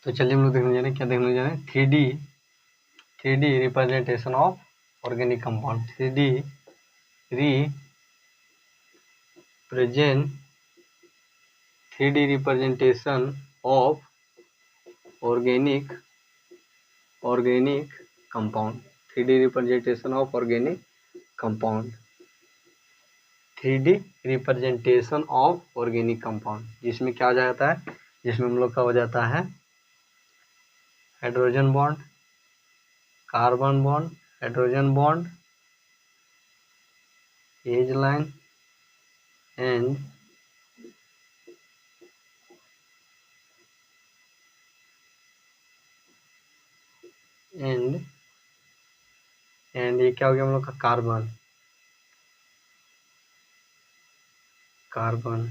तो चलिए हम लोग देखने जा रहे हैं, क्या देखने जा रहे हैं, 3D representation of organic compound. 3D representation of organic compound. 3D representation of organic compound. 3D representation of organic compound, जिसमें क्या हो जाता है, जिसमें हम लोग का हो जाता है hydrogen bond, carbon bond, hydrogen bond, as line and ये क्या हो गया हम लोग का, कार्बन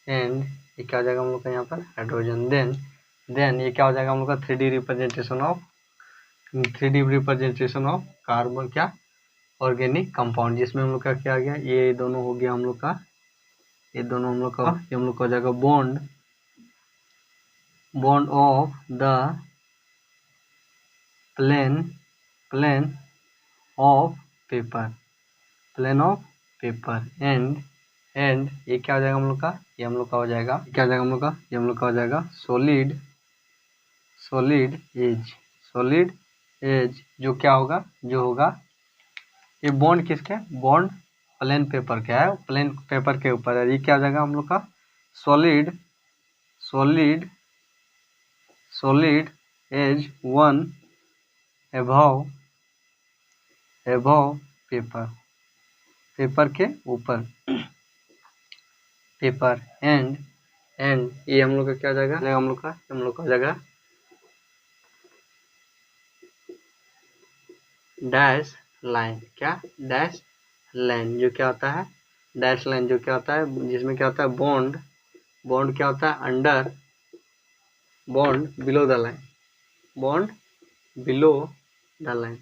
एंड ये क्या हो जाएगा हम लोग का यहाँ पर, हाइड्रोजन। देन ये क्या हो जाएगा हम लोग का, 3D रिप्रेजेंटेशन ऑफ कार्बन, क्या, ऑर्गेनिक कंपाउंड, जिसमें हम लोग का क्या आ गया, ये दोनों हो गया हम लोग का, ये दोनों हम लोग का, ये हम लोग का हो जाएगा bond of the plane of paper and ये क्या हो जाएगा हम लोग का, ये हम लोग का हो जाएगा, क्या हो जाएगा हम लोग का, ये हम लोग का हो जाएगा सॉलिड एज, जो क्या होगा, जो होगा ये बॉन्ड किसके, बॉन्ड प्लेन पेपर क्या है, प्लेन पेपर के ऊपर है। ये क्या हो जाएगा हम लोग का, सॉलिड एज 1 अबव पेपर के ऊपर, पेपर एंड ये हम लोग का क्या हो जाएगा, हम लोग का हो जाएगा डैश लाइन, क्या, डैश लाइन, जो क्या होता है, डैश लाइन जो क्या होता है, जिसमें क्या होता है, बॉन्ड क्या होता है, under bond below the line, bond below the line,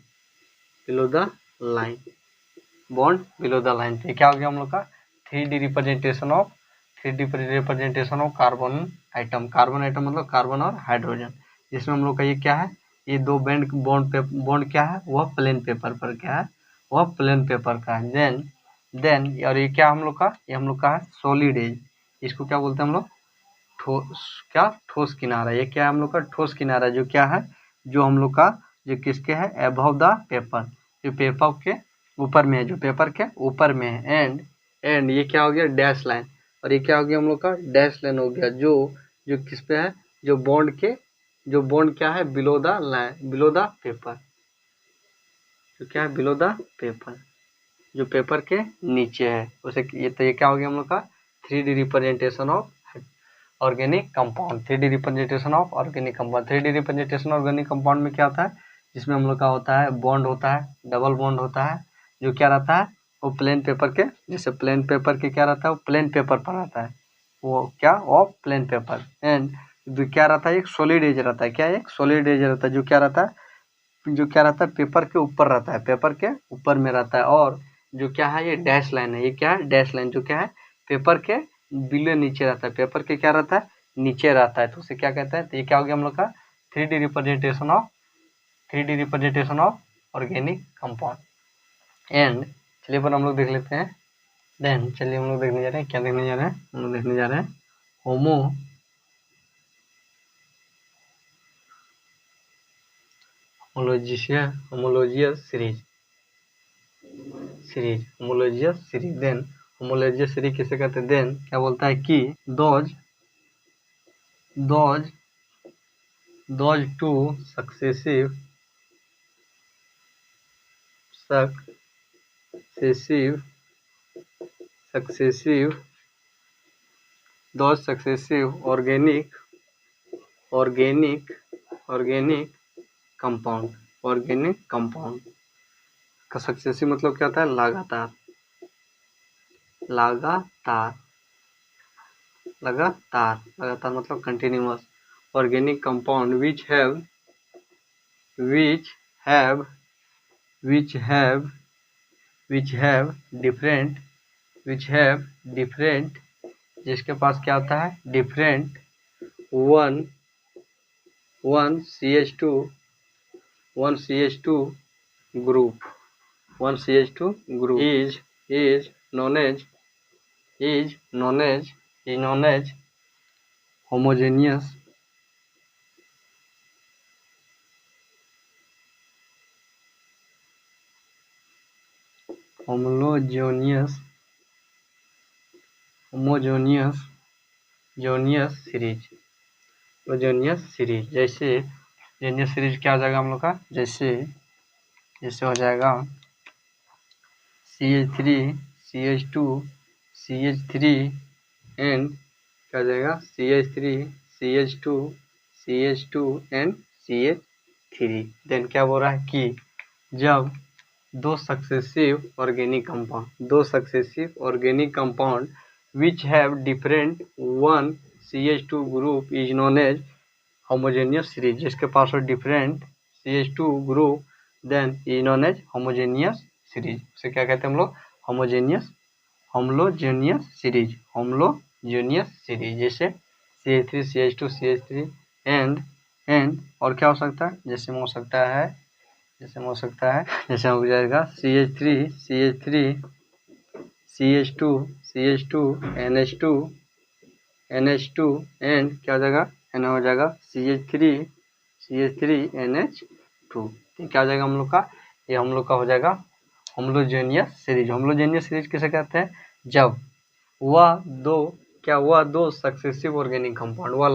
bond below the line. तो क्या हो गया हम लोग का, 3D representation of carbon atom मतलब कार्बन और हाइड्रोजन, जिसमें हम लोग का ये क्या है, ये दो बॉन्ड क्या है, वह प्लेन पेपर पर क्या है, वह प्लेन पेपर का है। देन और ये क्या हम लोग का, ये हम लोग का है सॉलिड एज, इसको क्या बोलते हैं हम लोग, ठोस किनारा। ये क्या है हम लोग का, ठोस किनारा, जो क्या है, जो हम लोग का, जो किसके है, अबव द पेपर, जो पेपर के ऊपर में है, जो पेपर के ऊपर में है। एंड ये क्या हो गया, डैश लाइन, और ये क्या हो गया हम लोग का, डैश लाइन हो गया, जो किस पे है, जो बॉन्ड क्या है, below the line, below the paper, जो क्या है, बिलो द पेपर, जो पेपर के नीचे है उसे, ये तो ये क्या हो गया हम लोग का, 3D representation of organic compound. 3D representation of organic compound. 3D representation organic compound में क्या होता है, जिसमें हम लोग का होता है बॉन्ड होता है, डबल बॉन्ड होता है, जो क्या रहता है, वो प्लेन पेपर के, जैसे प्लेन पेपर के क्या रहता है, वो प्लेन पेपर पर रहता है, वो क्या, ऑफ प्लेन पेपर। एंड क्या रहता है, एक सॉलिड एज रहता है, क्या, एक सॉलिड एज रहता है, जो क्या रहता है, पेपर के ऊपर रहता है, पेपर के ऊपर में रहता है। और जो क्या है, ये डैश लाइन है, ये क्या है, डैश लाइन, जो क्या है, पेपर के बिलो नीचे रहता है, पेपर के क्या रहता है, नीचे रहता है, तो उसे क्या कहता है, तो ये क्या हो गया हम लोग का, 3D representation of organic compound. And चलिए पर हम लोग देख लेते हैं। देन चलिए हम लोग देखने जा रहे हैं, क्या देखने जा रहे हैं, हम लोग देखने जा रहे हैं होमोलोजियस सीरीज। देन होमोलोजियस सीरीज किसे कहते हैं, देन क्या बोलता है कि those two successive organic compound का सक्सेसिव मतलब क्या होता है, लगातार मतलब continuous, organic compound which have different, जिसके पास क्या होता है, different one CH2 group is known as homogeneous series. जैसे जेनियस सीरीज क्या हो जाएगा हम लोग का, जैसे हो जाएगा CH3 CH2 CH3 एंड क्या हो जाएगा CH3 CH2 CH2 and CH3। Then क्या बोल रहा है कि जब दो successive organic compound which have different one CH2 group is known as homogeneous series। जिसके पास हो different CH2 group then is known as homogeneous series। उसे क्या कहते हैं हम लोग, होमोजेनियस सीरीज। जैसे CH3 CH2 CH3 एंड और क्या हो सकता है, जैसे में हो सकता है जैसे हो जाएगा CH3 CH2 NH2 एंड क्या हो जाएगा, एन हो जाएगा CH3 NH2। क्या हो जाएगा हम लोग का, ये हम लोग का हो जाएगा होमोजेनियस सीरीज किसे कहते हैं, जब वह दो सक्सेसिव ऑर्गेनिक कंपाउंड, वह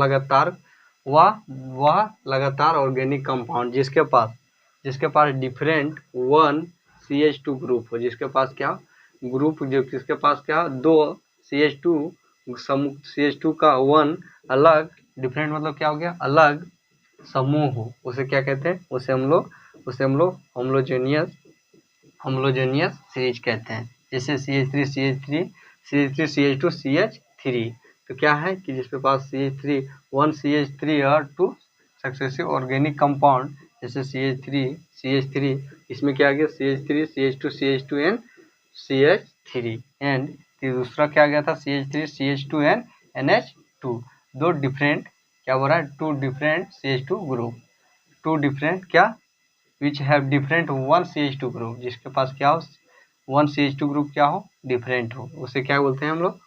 लगातार ऑर्गेनिक कंपाउंड जिसके पास डिफरेंट वन CH2 ग्रुप हो, जिसके पास क्या दो CH2 का वन अलग, डिफरेंट मतलब क्या हो गया, अलग समूह हो, उसे क्या कहते हैं, उसे हम लोग होमोजेनियस सीरीज कहते हैं। जैसे CH3 CH2 CH3, तो क्या है कि जिसके पास वन CH3 और टू सक्सेसिव ऑर्गेनिक कंपाउंड, जैसे CH3 इसमें क्या आ गया CH3 CH2 and CH3 and दूसरा क्या गया था CH3 CH2 एंड NH2। दो डिफरेंट क्या बोल रहा है, two different CH2 group, which have different one CH2 group, जिसके पास क्या हो वन CH2 ग्रुप क्या हो, डिफरेंट हो, उसे क्या बोलते हैं हम लोग,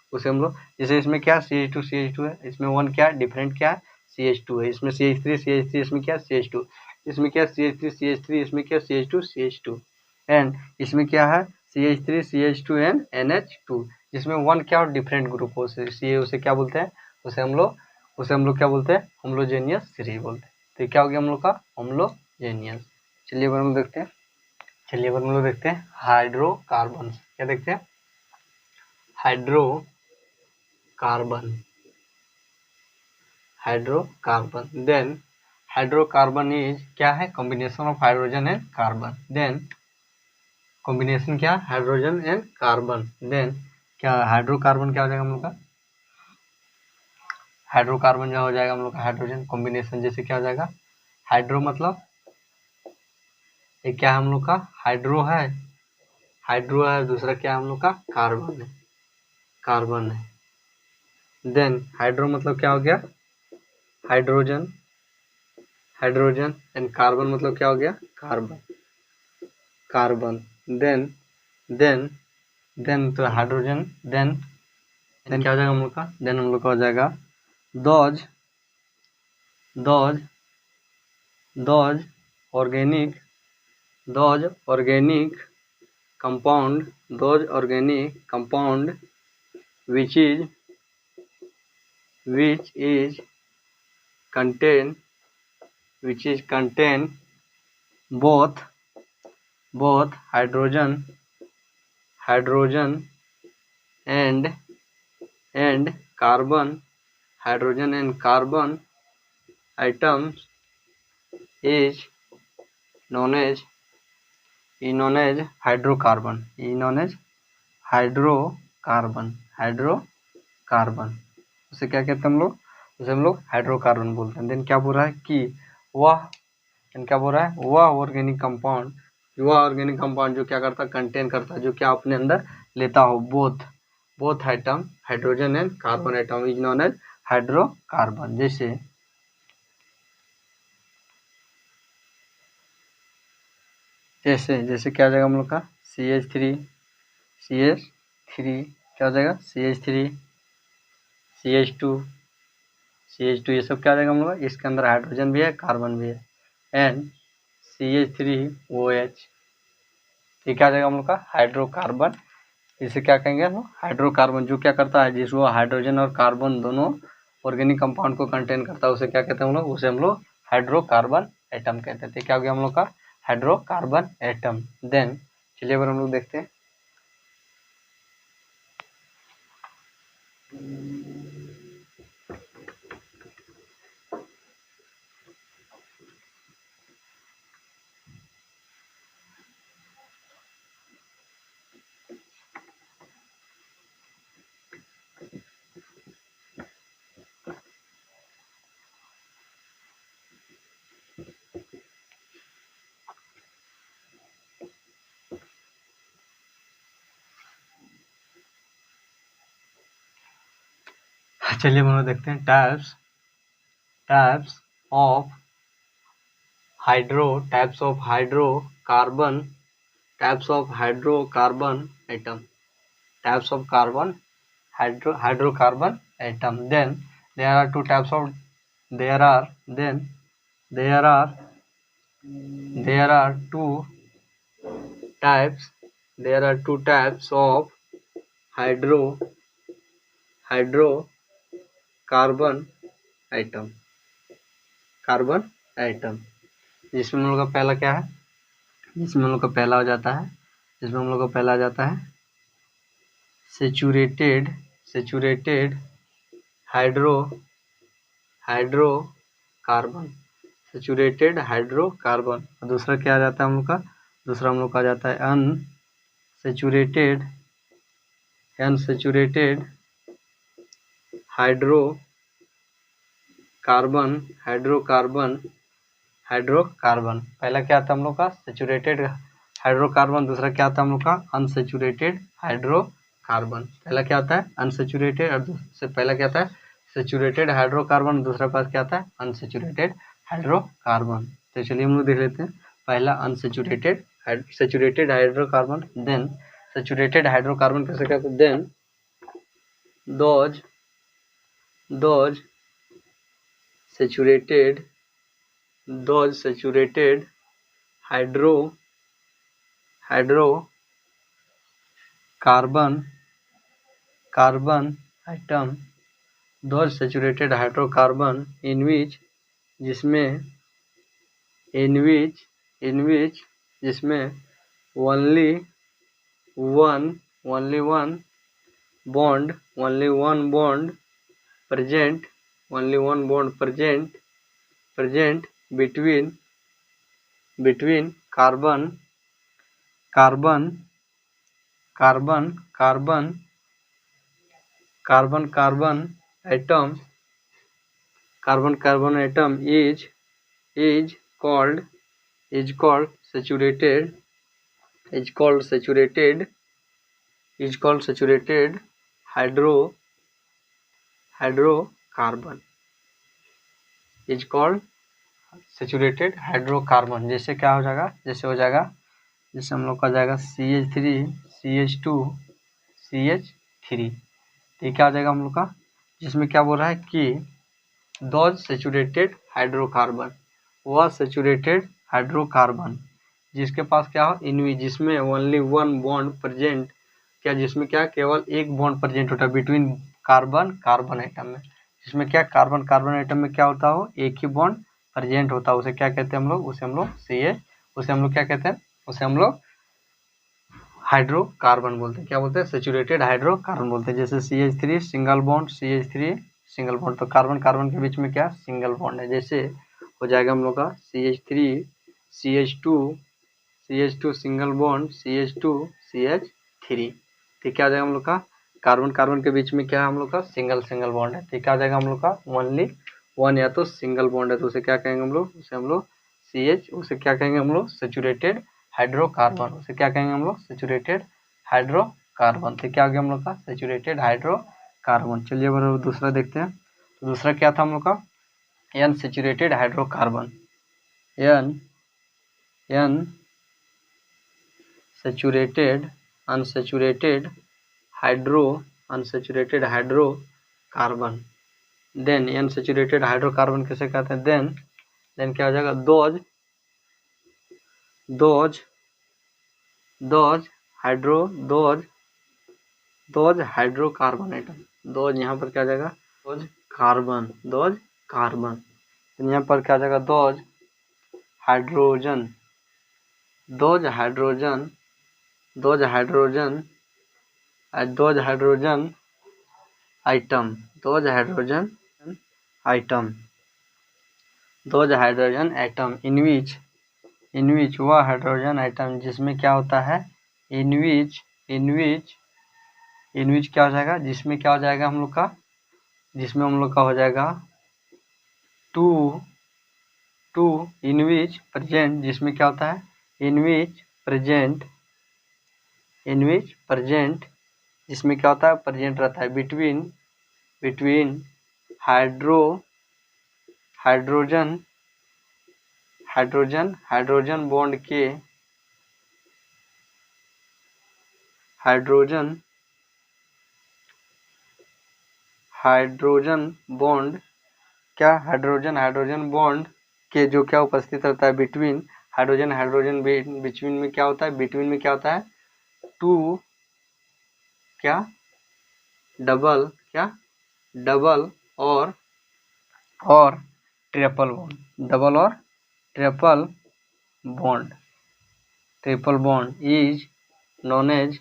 जैसे इसमें क्या CH2 है, इसमें वन क्या डिफरेंट क्या है CH2 है, इसमें CH3 इसमें क्या CH2, इसमें क्या CH3 इसमें क्या CH2 एंड इसमें क्या है CH3 एंड NH2, जिसमें वन क्या हो डिफरेंट ग्रुप हो, उसे क्या बोलते हैं, उसे हम लोग क्या बोलते हैं, होमोजेनियस सीरीज बोलते हैं। तो क्या हो गया हम लोग का होमोजेनियस। चलिए हम लोग देखते हैं हाइड्रोकार्बन। क्या देखते हैं, हाइड्रोकार्बन। देन हाइड्रोकार्बन इज क्या है, combination of hydrogen and carbon. Then combination क्या, हाइड्रोजन एंड कार्बन। देन क्या हाइड्रोकार्बन क्या हो जाएगा हम लोग का, हाइड्रोकार्बन जो हो जाएगा हम लोग का हाइड्रोजन कॉम्बिनेशन, जैसे क्या हो जाएगा हाइड्रो मतलब ये क्या है हम लोग का हाइड्रो है, दूसरा क्या है हम लोग का कार्बन है। देन हाइड्रो मतलब क्या हो गया हाइड्रोजन एंड कार्बन मतलब क्या हो गया कार्बन। देन तो हाइड्रोजन देन क्या हो जाएगा हम लोग का, देन हम लोग का हो जाएगा those organic compound which is contain both hydrogen and carbon atoms is known as hydrocarbon. उसे क्या कहते हैं हम लोग हाइड्रोकार्बन बोलते हैं। देन क्या बोल रहा है कि वह ऑर्गेनिक कंपाउंड जो क्या करता है कंटेन करता है, जो क्या अपने अंदर लेता हो both atom hydrogen and carbon atom is known as hydrocarbon. जैसे जैसे क्या हो जाएगा हम लोग का CH3 क्या हो जाएगा CH3 CH2 ये सब क्या हो जाएगा हम लोग का, इसके अंदर हाइड्रोजन भी है कार्बन भी है, एंड CH3OH, ये क्या आ जाएगा हम लोग का हाइड्रोकार्बन। इसे क्या कहेंगे हम लोग हाइड्रोकार्बन, जो क्या करता है जिसको हाइड्रोजन और कार्बन दोनों ऑर्गेनिक कंपाउंड को कंटेन करता है, उसे क्या कहते हैं हम लोग, उसे हम लोग हाइड्रोकार्बन एटम कहते हैं। क्या हो गया हम लोग का हाइड्रोकार्बन एटम। देन चलिए अगर हम लोग देखते हैं हम लोग देखते हैं types of hydrocarbon atom, types of hydrocarbon atom. Then there are two types of there are then there are two types of hydrocarbon atom, जिसमें हम लोग का पहला क्या है, जिसमें हम लोग का पहला आ जाता है सैचुरेटेड हाइड्रोकार्बन, और दूसरा क्या आ जाता है हम लोग का, दूसरा हम लोग का आ जाता है अनसैचुरेटेड हाइड्रोकार्बन। पहला क्या आता है हम लोग का सैचुरेटेड हाइड्रोकार्बन, दूसरा क्या आता है हम लोग का अनसैचुरेटेड हाइड्रोकार्बन। पहला क्या आता है अनसैचुरेटेड और पहला क्या आता है सैचुरेटेड हाइड्रोकार्बन, दूसरा पास क्या आता है अनसैचुरेटेड हाइड्रोकार्बन। तो चलिए हम लोग देख लेते हैं पहला unsaturated saturated hydrocarbon. Then saturated hydrocarbon कैसे कहते हैं, then those saturated hydrocarbon item, those saturated hydrocarbon in which जिसमें only one bond present between carbon atom is called saturated hydrocarbon, saturated hydrocarbon. जैसे क्या हो जाएगा, जैसे हम लोग का जाएगा CH3 CH2 CH3, तो क्या हो जाएगा हम लोग का, जिसमें क्या बोल रहा है कि दोज सैचुरेटेड हाइड्रोकार्बन, वह सैचुरेटेड हाइड्रोकार्बन जिसके पास क्या हो इनवी जिसमें ओनली वन बॉन्ड प्रेजेंट, क्या जिसमें क्या केवल एक बॉन्ड प्रेजेंट होता है बिटवीन कार्बन एटम में, जिसमें क्या कार्बन एटम में क्या होता हो एक ही बॉन्ड प्रेजेंट होता है, उसे क्या कहते हैं हम लोग, उसे हम लोग क्या कहते हैं, उसे हम लोग हाइड्रोकार्बन बोलते हैं। क्या बोलते हैं सैचुरेटेड हाइड्रोकार्बन बोलते हैं। जैसे CH3 single bond CH3 single bond, तो कार्बन के बीच में क्या सिंगल बॉन्ड है। जैसे हो जाएगा हम लोग का CH3 CH2 single bond CH2 CH3, तो क्या आ जाएगा हम लोग का कार्बन के बीच में क्या है हम लोग का सिंगल बॉन्ड है, तो क्या आ जाएगा हम लोग का ओनली वन या तो सिंगल बॉन्ड है, तो उसे क्या कहेंगे हम लोग, उसे हम लोग उसे क्या कहेंगे हम लोग सैचुरेटेड हाइड्रोकार्बन, उसे क्या कहेंगे हम लोग सैचुरेटेड हाइड्रोकार्बन। तो क्या हो गया हम लोग का सैचुरेटेड हाइड्रोकार्बन। चलिए अब दूसरा देखते हैं, दूसरा क्या था हम लोग का, unsaturated hydrocarbon, unsaturated hydrocarbon. Then unsaturated hydrocarbon किसे कहते हैं, देन क्या हो जाएगा, दोज हाइड्रोकार्बन एटम, दोज यहाँ पर क्या आ जाएगा, दोज कार्बन, यहाँ पर क्या आ जाएगा, दोज हाइड्रोजन आइटम, इन विच वह हाइड्रोजन आइटम जिसमें क्या होता है, इन विच क्या हो जाएगा, जिसमें क्या हो जाएगा हम लोग का, हो जाएगा टू इन विच प्रेजेंट, जिसमें क्या होता है, इन विच प्रेजेंट, जिसमें क्या होता है, प्रेजेंट रहता है बिटवीन हाइड्रोजन बॉन्ड के, हाइड्रोजन बॉन्ड के जो क्या उपस्थित रहता है, बिटवीन हाइड्रोजन बिटवीन में क्या होता है, टू क्या, डबल और triple bond is known as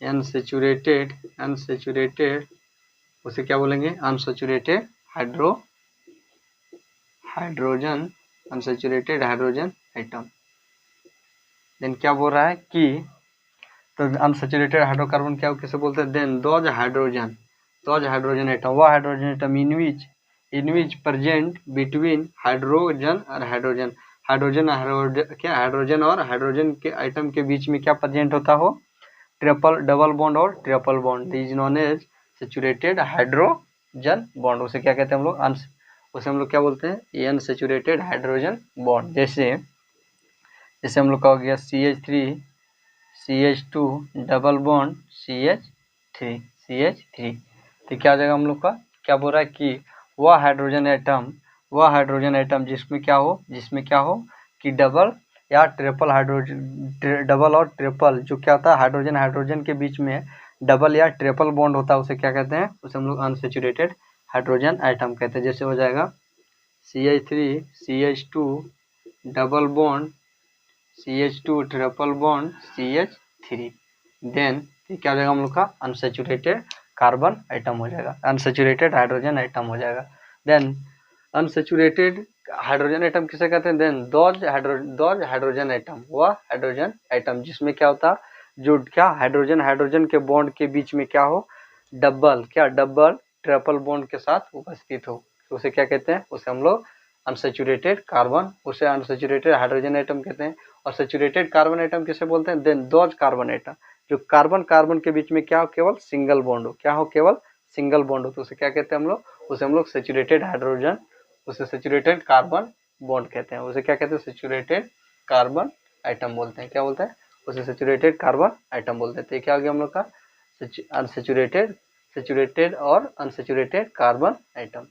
unsaturated, उसे क्या बोलेंगे, अनसैचुरेटेड हाइड्रोजन आइटम। देन क्या बोल रहा है कि, तो अनसैचुरेटेड हाइड्रोकार्बन क्या किसे बोलते हैं, देन दोज हाइड्रोजन एटम, वह hydrogen atom in which present between hydrogen और हाइड्रोजन के आइटम के बीच में क्या प्रेजेंट होता हो, डबल बॉन्ड और triple bond, is known as saturated hydrogen bond. उसे क्या कहते हैं हम लोग, उसे हम लोग क्या बोलते हैं, अनसैचुरेटेड हाइड्रोजन बॉन्ड। जैसे हम लोग का हो गया CH3 CH2 double bond CH3, तो क्या हो जाएगा हम लोग का, क्या बोल रहा है कि वह हाइड्रोजन एटम जिसमें क्या हो कि डबल या ट्रिपल डबल और ट्रिपल जो क्या होता है, हाइड्रोजन के बीच में डबल या ट्रिपल बॉन्ड होता है, उसे क्या कहते हैं, उसे हम लोग अनसैचुरेटेड हाइड्रोजन आइटम कहते हैं। जैसे हो जाएगा CH3 CH2 double bond CH2 triple bond CH3, then क्या हो जाएगा हम लोग का, अनसैचुरेटेड कार्बन आइटम हो जाएगा, अनसैचुरेटेड हाइड्रोजन आइटम हो जाएगा। देन अनसैचुरेटेड हाइड्रोजन आइटम किसे कहते हैं, देन दोज हाइड्रोजन आइटम, वह हाइड्रोजन आइटम जिसमें क्या होता, जो क्या हाइड्रोजन के बॉन्ड के बीच में क्या हो, डबल ट्रिपल बॉन्ड के साथ उपस्थित हो, तो उसे क्या कहते हैं, उसे हम लोग अनसैचुरेटेड कार्बन, उसे अनसैचुरेटेड हाइड्रोजन आइटम कहते हैं। और सैचुरेटेड कार्बन आइटम किसे बोलते हैं, देन दोज कार्बन आइटम जो कार्बन के बीच में क्या हो, केवल सिंगल बॉन्ड हो, तो उसे क्या कहते हैं हम लोग, उसे हम लोग सैचुरेटेड हाइड्रोजन, उसे सैचुरेटेड कार्बन बॉन्ड कहते हैं, उसे क्या कहते हैं, सैचुरेटेड कार्बन आइटम बोलते हैं, क्या बोलते हैं, उसे सैचुरेटेड कार्बन आइटम बोलते हैं। तो क्या हो गया हम लोग का, अनसैचुरेटेड और अनसैचुरेटेड कार्बन आइटम।